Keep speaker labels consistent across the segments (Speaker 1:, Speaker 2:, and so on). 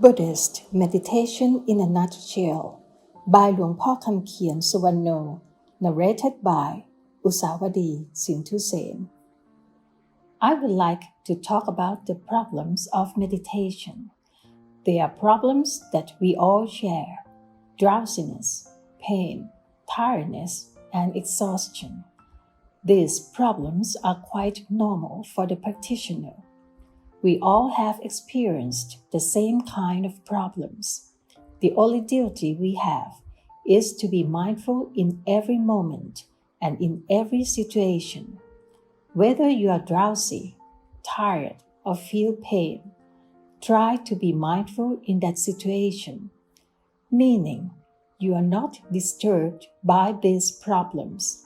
Speaker 1: Buddhist Meditation in a Nutshell by Luangpor Khamkhian Suwanno, narrated by Usawadi Sintusen. I would like to talk about the problems of meditation. They are problems that we all share: drowsiness, pain, tiredness, and exhaustion. These problems are quite normal for the practitioner. We all have experienced the same kind of problems. The only duty we have is to be mindful in every moment and in every situation. Whether you are drowsy, tired, or feel pain, try to be mindful in that situation, meaning you are not disturbed by these problems.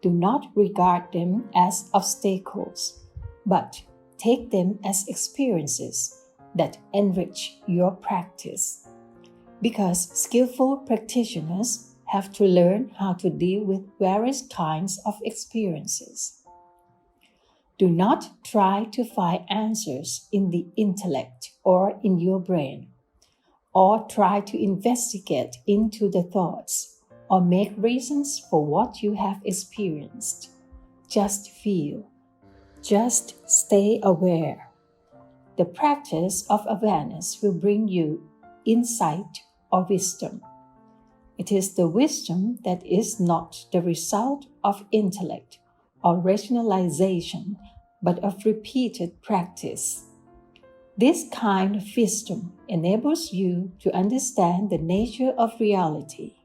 Speaker 1: Do not regard them as obstacles, but take them as experiences that enrich your practice. Because skillful practitioners have to learn how to deal with various kinds of experiences. Do not try to find answers in the intellect or in your brain, or try to investigate into the thoughts or make reasons for what you have experienced. Just feel. Just stay aware. The practice of awareness will bring you insight or wisdom. It is the wisdom that is not the result of intellect or rationalization, but of repeated practice. This kind of wisdom enables you to understand the nature of reality,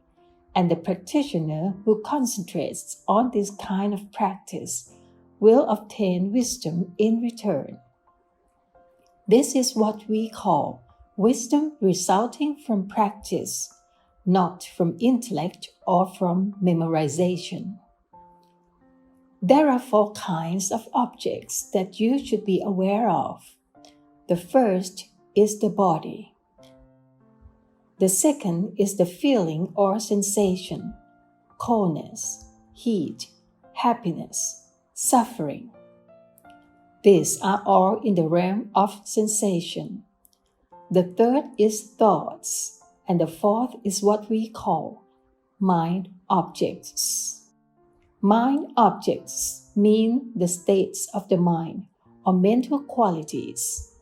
Speaker 1: and the practitioner who concentrates on this kind of practice will obtain wisdom in return. This is what we call wisdom resulting from practice, not from intellect or from memorization. There are 4 kinds of objects that you should be aware of. The first is the body. The second is the feeling or sensation: coldness, heat, happiness, suffering. These are all in the realm of sensation. The third is thoughts, and the fourth is what we call mind objects. Mind objects mean the states of the mind or mental qualities.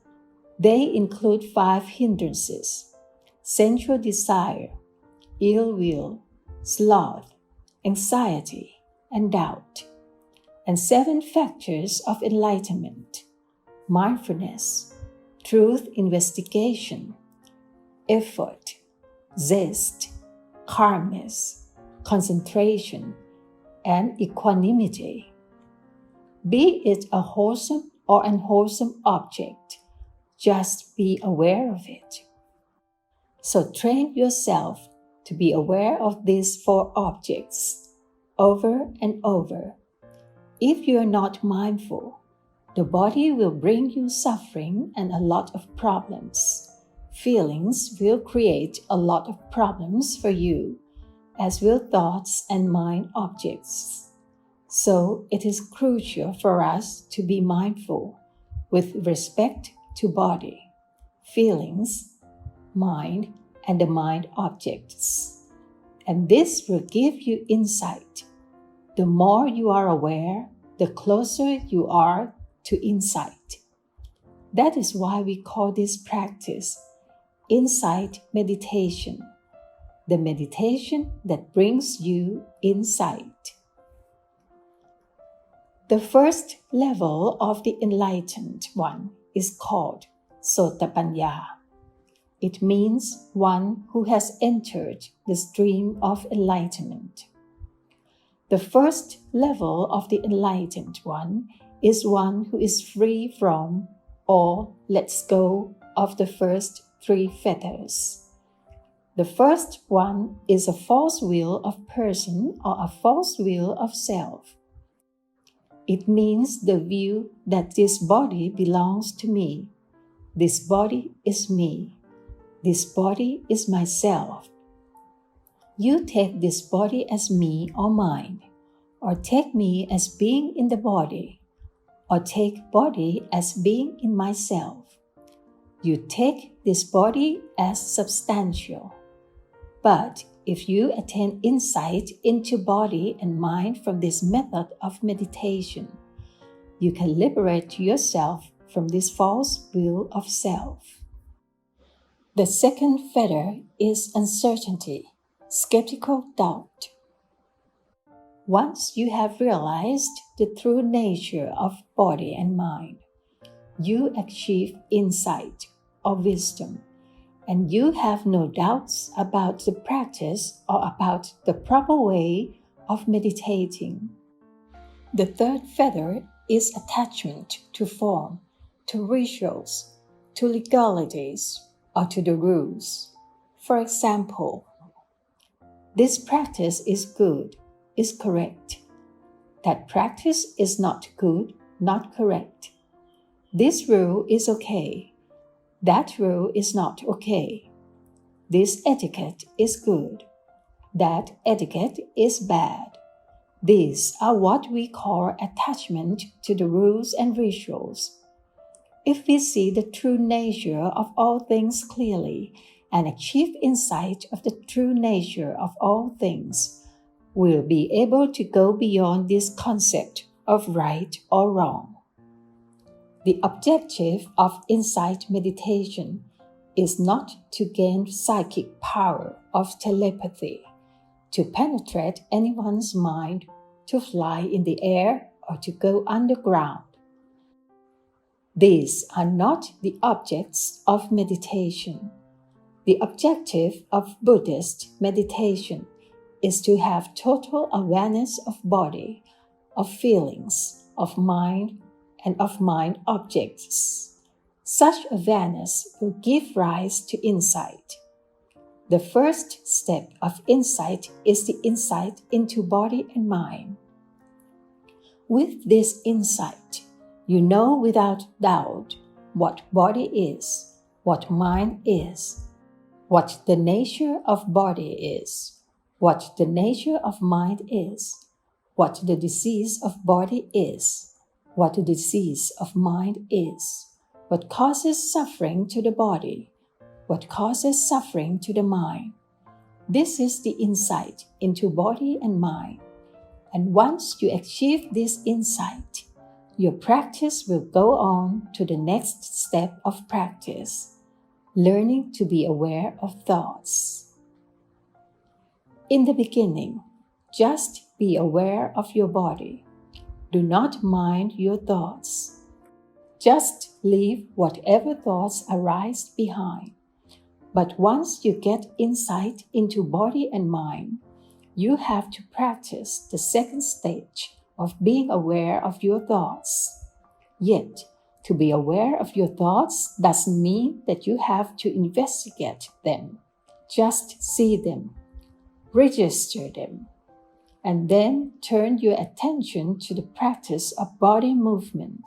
Speaker 1: They include 5 hindrances: sensual desire, ill will, sloth, anxiety, and doubt, and 7 factors of enlightenment: mindfulness, truth investigation, effort, zest, calmness, concentration, and equanimity. Be it a wholesome or unwholesome object, just be aware of it. So train yourself to be aware of these 4 objects over and over. If you are not mindful, the body will bring you suffering and a lot of problems. Feelings will create a lot of problems for you, as will thoughts and mind objects. So it is crucial for us to be mindful with respect to body, feelings, mind, and the mind objects. And this will give you insight. The more you are aware, the closer you are to insight. That is why we call this practice insight meditation, the meditation that brings you insight. The first level of the enlightened one is called Sotapanya. It means one who has entered the stream of enlightenment. The first level of the enlightened one is one who is free from or lets go of the first 3 fetters. The first one is a false will of person or a false will of self. It means the view that this body belongs to me, this body is me, this body is myself. You take this body as me or mine, or take me as being in the body, or take body as being in myself. You take this body as substantial. But if you attain insight into body and mind from this method of meditation, you can liberate yourself from this false will of self. The second fetter is uncertainty, skeptical doubt. Once you have realized the true nature of body and mind, you achieve insight or wisdom, and you have no doubts about the practice or about the proper way of meditating. The third fetter is attachment to form, to rituals, to legalities, or to the rules. For example, this practice is good, is correct. That practice is not good, not correct. This rule is okay. That rule is not okay. This etiquette is good. That etiquette is bad. These are what we call attachment to the rules and rituals. If we see the true nature of all things clearly and achieve insight of the true nature of all things, we'll be able to go beyond this concept of right or wrong. The objective of insight meditation is not to gain psychic power of telepathy, to penetrate anyone's mind, to fly in the air, or to go underground. These are not the objects of meditation. The objective of Buddhist meditation is to have total awareness of body, of feelings, of mind, and of mind objects. Such awareness will give rise to insight. The first step of insight is the insight into body and mind. With this insight, you know without doubt what body is, what mind is, what the nature of body is, what the nature of mind is, what the disease of body is, what the disease of mind is, what causes suffering to the body, what causes suffering to the mind. This is the insight into body and mind. And once you achieve this insight, your practice will go on to the next step of practice, learning to be aware of thoughts. In the beginning, just be aware of your body. Do not mind your thoughts. Just leave whatever thoughts arise behind. But once you get insight into body and mind, you have to practice the second stage of being aware of your thoughts. Yet, to be aware of your thoughts doesn't mean that you have to investigate them. Just see them, register them, and then turn your attention to the practice of body movement.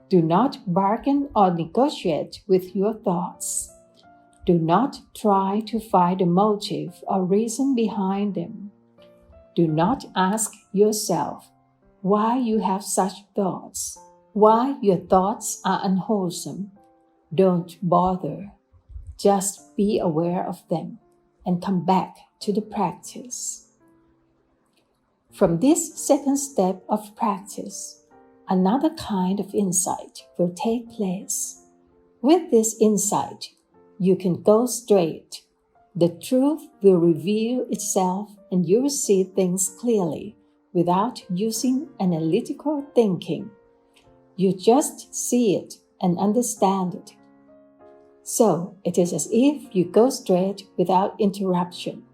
Speaker 1: Do not bargain or negotiate with your thoughts. Do not try to find a motive or reason behind them. Do not ask yourself why you have such thoughts, why your thoughts are unwholesome. Don't bother. Just be aware of them and come back to the practice. From this second step of practice, another kind of insight will take place. With this insight, you can go straight. The truth will reveal itself and you will see things clearly without using analytical thinking. You just see it and understand it. So it is as if you go straight without interruption.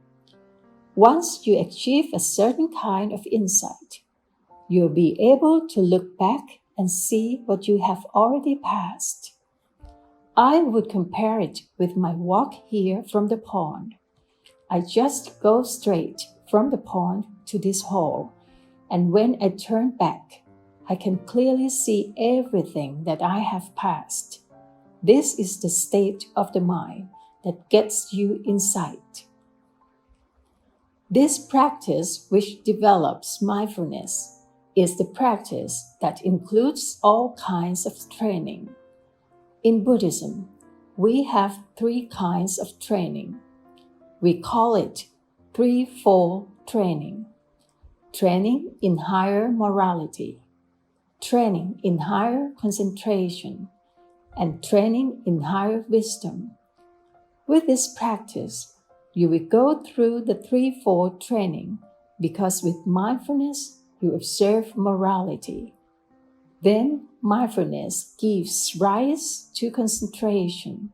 Speaker 1: Once you achieve a certain kind of insight, you'll be able to look back and see what you have already passed. I would compare it with my walk here from the pond. I just go straight from the pond to this hall, and when I turn back, I can clearly see everything that I have passed. This is the state of the mind that gets you insight. This practice, which develops mindfulness, is the practice that includes all kinds of training. In Buddhism, we have 3 kinds of training. We call it threefold training. Training in higher morality, training in higher concentration, and training in higher wisdom. With this practice, you will go through the threefold training because with mindfulness, you observe morality. Then mindfulness gives rise to concentration,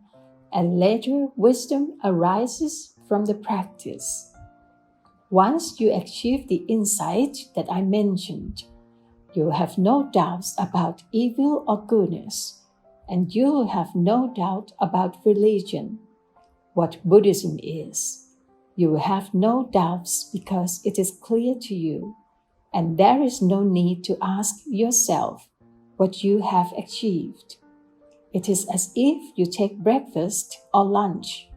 Speaker 1: and later wisdom arises from the practice. Once you achieve the insight that I mentioned, you have no doubts about evil or goodness, and you have no doubt about religion, what Buddhism is. You will have no doubts because it is clear to you, and there is no need to ask yourself what you have achieved. It is as if you take breakfast or lunch.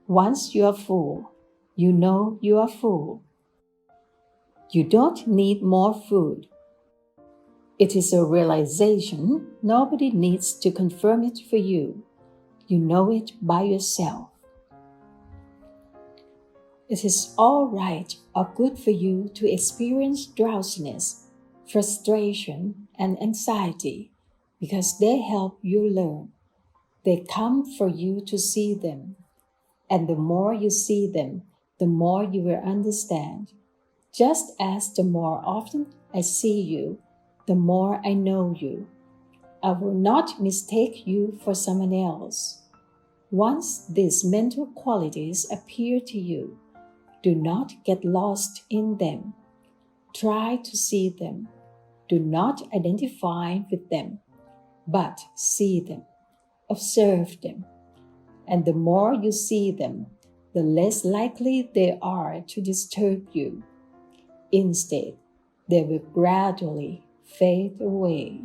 Speaker 1: Once you are full, you know you are full. You don't need more food. It is a realization nobody needs to confirm it for you. You know it by yourself. It is all right or good for you to experience drowsiness, frustration, and anxiety because they help you learn. They come for you to see them. And the more you see them, the more you will understand. Just as the more often I see you, the more I know you. I will not mistake you for someone else. Once these mental qualities appear to you, do not get lost in them. Try to see them. Do not identify with them, but see them. Observe them. And the more you see them, the less likely they are to disturb you. Instead, they will gradually fade away.